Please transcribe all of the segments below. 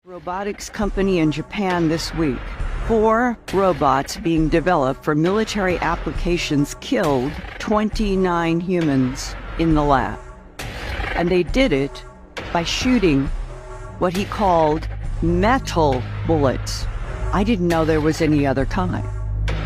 Robotics company in Japan this week. 4 robots being developed for military applications killed 29 humans in the lab. And they did it by shooting what he called metal bullets. I didn't know there was any other kind.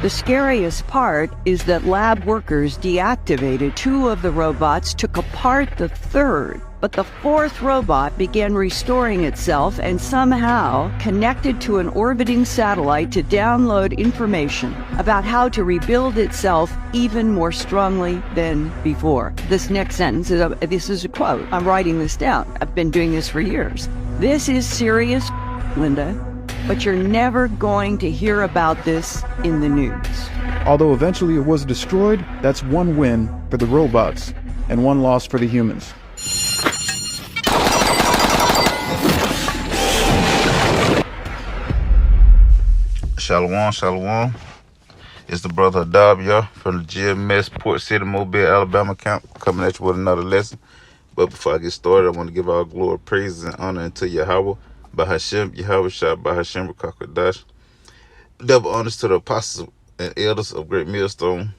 The scariest part is that lab workers deactivated 2 of the robots, took apart the 3rd, but the 4th robot began restoring itself and somehow connected to an orbiting satellite to download information about how to rebuild itself even more strongly than before. This next sentence is a quote. I'm writing this down. I've been doing this for years. This is serious, Linda, but you're never going to hear about this in the news. Although eventually it was destroyed, that's one win for the robots and one loss for the humans. Shalom, shalom. It's the brother Adabia from the GMS Port City, Mobile, Alabama camp, coming at you with another lesson. But before I get started, I want to give all glory, praises, and honor unto Yahweh, Bahashem, Yahweh Shah, Bahashem, Rakakadash. Double honors to the apostles and elders of Great Millstone,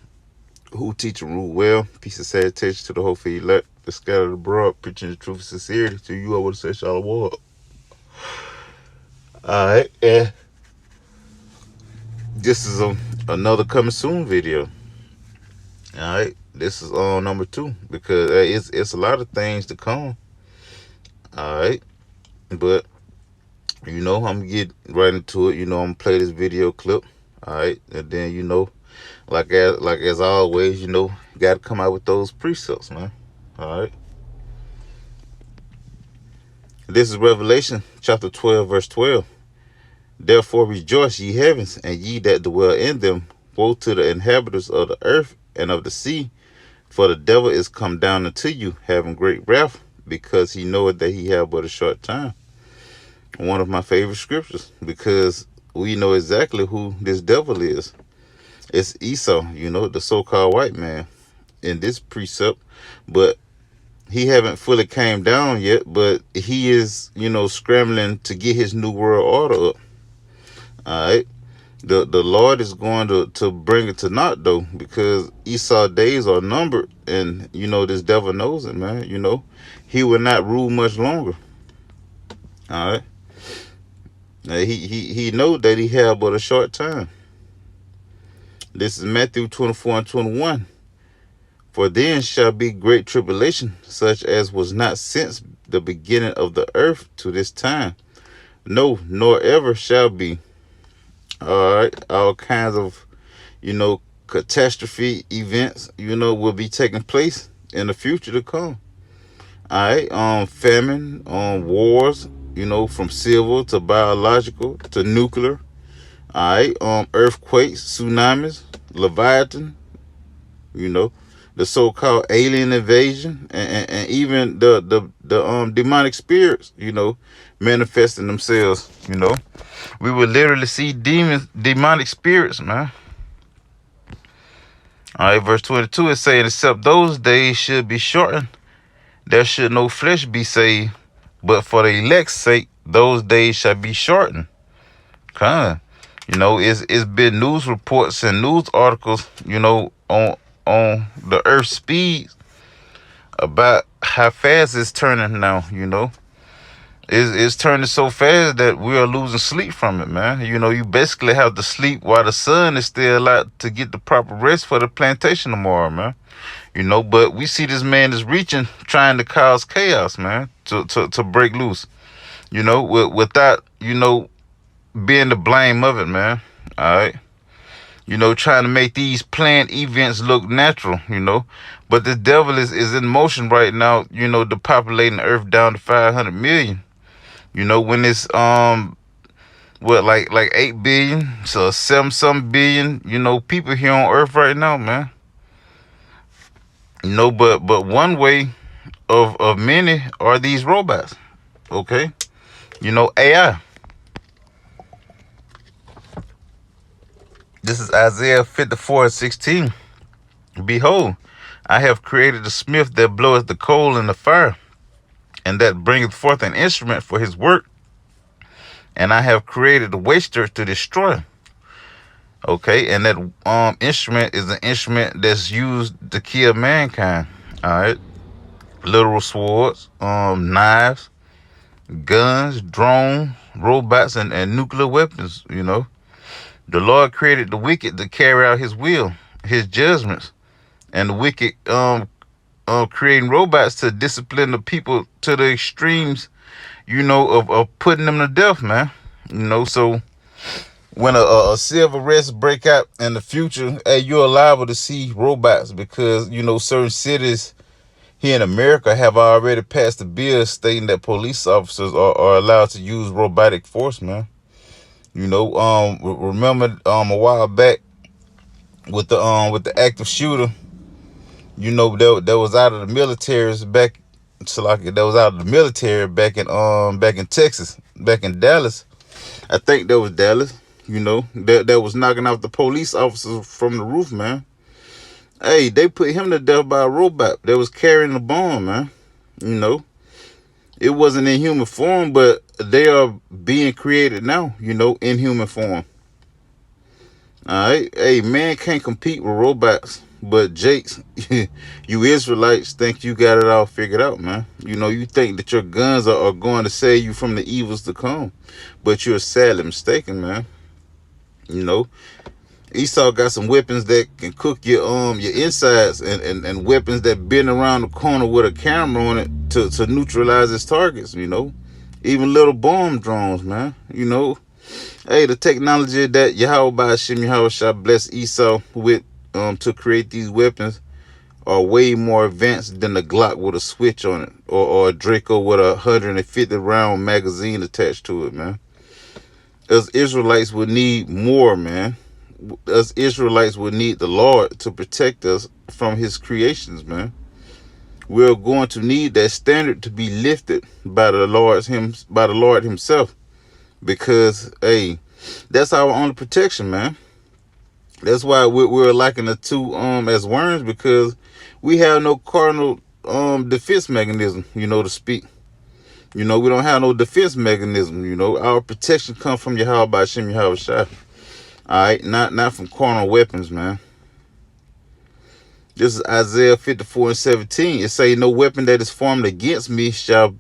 who teach and rule well. Peace and salutation to the whole field elect, the scattered abroad, preaching the truth and sincerity. To you, I want to say shalom. All right, this is another coming soon video. All right, this is number 2 because it's a lot of things to come. All right, but I'm gonna get right into it. I'm gonna play this video clip. All right, and then like as always, got to come out with those precepts, man. All right, this is Revelation chapter 12, verse 12. Therefore rejoice, ye heavens, and ye that dwell in them. Woe to the inhabitants of the earth and of the sea, for the devil is come down unto you, having great wrath, because he knoweth that he have but a short time. One of my favorite scriptures, because we know exactly who this devil is. It's Esau, the so-called white man in this precept, but he haven't fully came down yet, but he is, scrambling to get his new world order up. All right, the Lord is going to bring it to naught, though, because Esau's days are numbered, and this devil knows it, man. He will not rule much longer. All right, now, he knows that he have but a short time. This is Matthew 24 and 21. For then shall be great tribulation, such as was not since the beginning of the earth to this time, no, nor ever shall be. All right, all kinds of, catastrophe events, will be taking place in the future to come. All right, famine, wars, from civil to biological to nuclear. All right, earthquakes, tsunamis, Leviathan, the so-called alien invasion, and even the demonic spirits, manifesting themselves, We would literally see demonic spirits, man. All right, verse 22 is saying, except those days should be shortened, there should no flesh be saved, but for the elect's sake, those days shall be shortened. It's been news reports and news articles, on the earth's speed about how fast it's turning now, It's turning so fast that we are losing sleep from it, man. You basically have to sleep while the sun is still out to get the proper rest for the plantation tomorrow, man. But we see this man is reaching, trying to cause chaos, man, to break loose, without, being the blame of it, man. All right. Trying to make these planned events look natural, But the devil is in motion right now, depopulating the earth down to 500 million. When it's like 8 billion, so 7 billion, people here on earth right now, man. But one way of many are these robots. Okay? AI. This is Isaiah 54:16. Behold, I have created a smith that bloweth the coal in the fire, and that bringeth forth an instrument for his work. and I have created the waster to destroy. Okay, and that instrument is an instrument that's used to kill mankind. All right, literal swords, knives, guns, drones, robots, and nuclear weapons. You know, the Lord created the wicked to carry out His will, His judgments, and the wicked creating robots to discipline the people to the extremes. You know, of putting them to death, man. You know, so when a civil unrest break out in the future, hey, you're liable to see robots because, you know, certain cities here in America have already passed a bill stating that police officers are allowed to use robotic force, man. You know, remember a while back with the active shooter, you know, that was out of the military back, so like that was out of the military back in Texas, back in Dallas. I think that was Dallas. You know, that was knocking out the police officers from the roof, man. Hey, they put him to death by a robot that was carrying a bomb, man. You know, it wasn't in human form, but they are being created now, you know, in human form. All right. Hey, man can't compete with robots, but Jakes, you Israelites think you got it all figured out, man. You know, you think that your guns are going to save you from the evils to come, but you're sadly mistaken, man. You know, Esau got some weapons that can cook your insides, and weapons that bend around the corner with a camera on it to neutralize its targets, you know. Even little bomb drones, man. You know. Hey, the technology that Yahweh Ba'ashem Yahweh shall bless Esau with to create these weapons are way more advanced than the Glock with a switch on it, or a Draco with a 150 round magazine attached to it, man. Us Israelites would need more, man. Us Israelites would need the Lord to protect us from His creations, man. We're going to need that standard to be lifted by the Lord Himself, because hey, that's our only protection, man. That's why we're liking the two as worms, because we have no carnal defense mechanism, you know, to speak. You know, we don't have no defense mechanism. You know, our protection comes from Yahweh Ba'ashem Yahweh Shai. All right, not from carnal weapons, man. This is Isaiah 54:17. It say, no weapon that is formed against me shall,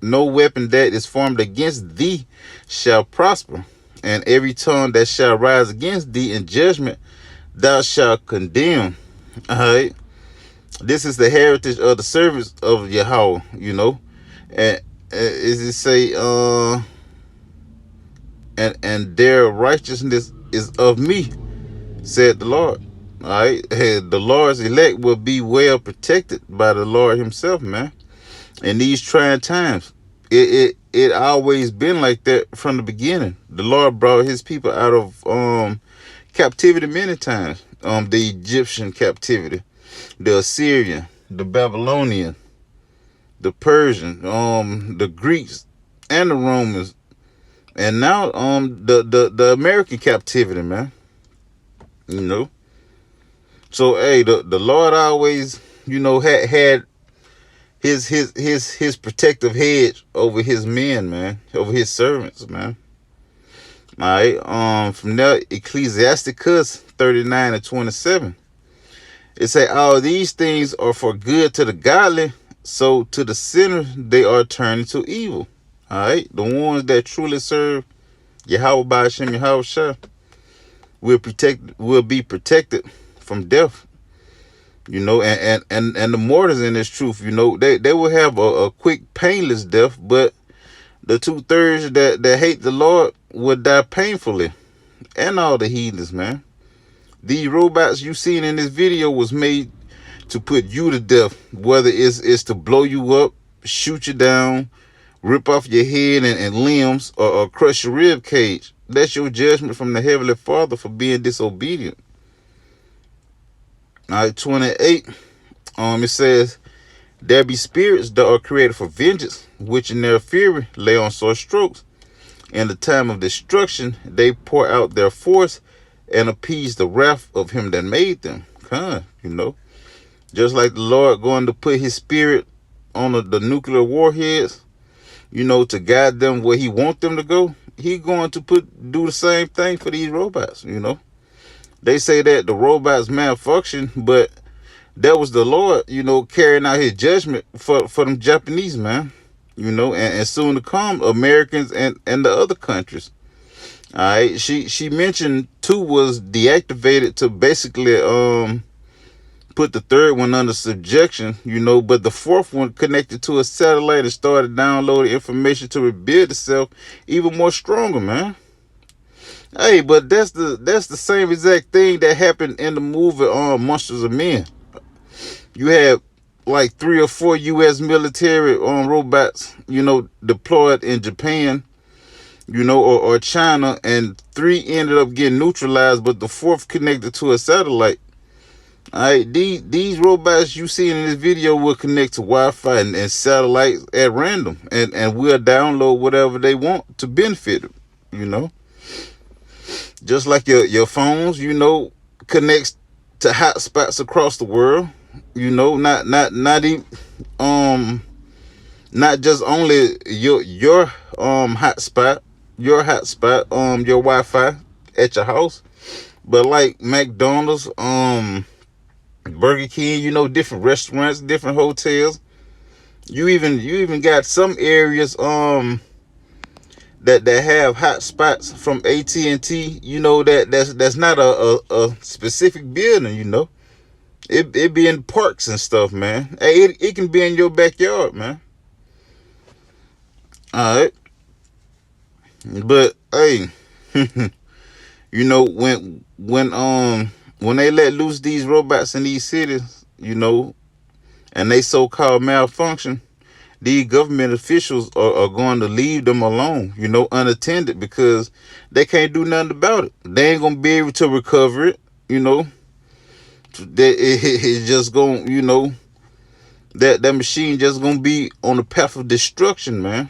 no weapon that is formed against thee shall prosper, and every tongue that shall rise against thee in judgment thou shalt condemn. All right, this is the heritage of the servants of Yahweh. You know. And is it say and their righteousness is of me, said the Lord. All right, the Lord's elect will be well protected by the Lord Himself, man. In these trying times, it always been like that from the beginning. The Lord brought His people out of captivity many times. The Egyptian captivity, the Assyrian, the Babylonian, the Persian, the Greeks, and the Romans, and now the American captivity, man. You know. So hey, the Lord always, you know, had his protective hedge over His men, man, over His servants, man. All right. From there, Ecclesiasticus 39:27. It say, all these things are for good to the godly, so to the sinner they are turned to evil. All right, the ones that truly serve Yahweh Ba'ashem Yahweh Shai will be protected from death. You know, and the martyrs in this truth, you know, they will have a quick, painless death, but the 2/3 that hate the Lord will die painfully, and all the heathens, man. These robots you seen in this video was made to put you to death, whether it's to blow you up, shoot you down, rip off your head and limbs, or crush your rib cage. That's your judgment from the Heavenly Father for being disobedient. All right, 28. It says, there be spirits that are created for vengeance, which in their fury lay on sore strokes. In the time of destruction, they pour out their force and appease the wrath of Him that made them. You know. Just like the Lord going to put His spirit on the nuclear warheads, to guide them where he want them to go, he going to do the same thing for these robots. They say that the robots malfunction, but that was the Lord, carrying out his judgment for them Japanese, man. And soon to come, Americans and the other countries. All right, she mentioned 2 was deactivated to basically put the 3rd one under subjection, but the 4th one connected to a satellite and started downloading information to rebuild itself even more stronger, man. Hey, but that's the same exact thing that happened in the movie Monsters of Men. You had like 3 or 4 U.S. military robots, deployed in Japan, or China, and 3 ended up getting neutralized, but the 4th connected to a satellite. All right, these robots you see in this video will connect to Wi-Fi and satellites at random, and will download whatever they want to benefit them, Just like your phones, connects to hotspots across the world, not even not just only your hotspot, your Wi-Fi at your house, but like McDonald's, Burger King, different restaurants, different hotels. You even got some areas that have hot spots from AT&T, that's not a specific building, It be in parks and stuff, man. Hey, it can be in your backyard, man. All right. But hey, when they let loose these robots in these cities, and they so-called malfunction, these government officials are going to leave them alone, unattended, because they can't do nothing about it. They ain't going to be able to recover it, It's just going, that machine just going to be on the path of destruction, man,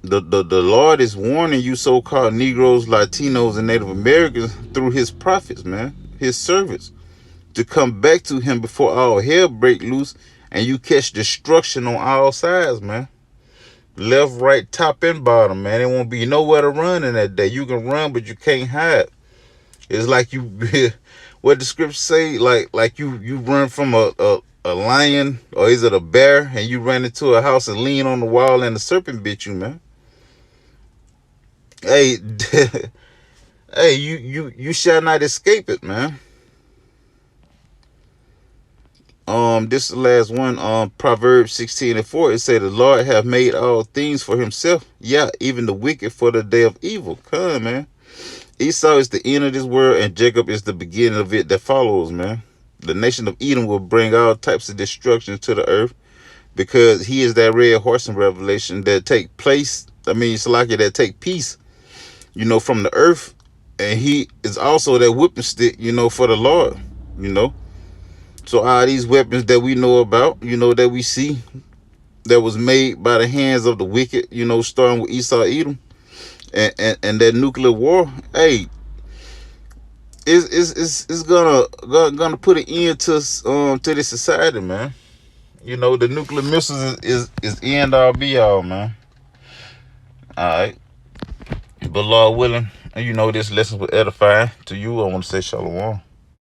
The Lord is warning you so-called Negroes, Latinos, and Native Americans through his prophets, man, his servants, to come back to him before all hell break loose and you catch destruction on all sides, man. Left, right, top, and bottom, man. There won't be nowhere to run in that day. You can run, but you can't hide. It's like what the scriptures say, like you run from a lion, or is it a bear, and you run into a house and lean on the wall and the serpent bit you, man. Hey, hey, you shall not escape it, man. This is the last one. Proverbs 16:4. It said, "The Lord hath made all things for himself. Yeah, even the wicked for the day of evil." Come, man. Esau is the end of this world, and Jacob is the beginning of it that follows, man. The nation of Edom will bring all types of destruction to the earth, because he is that red horse in Revelation that take place. Salaki, that take peace, from the earth, and he is also that whipping stick, for the Lord, So all these weapons that we know about, that we see, that was made by the hands of the wicked, starting with Esau, Edom, and that nuclear war, hey, it's gonna put an end to this society, man. The nuclear missiles is end all be all, man. All right, but Lord willing, this lesson will edify to you. I want to say shalom.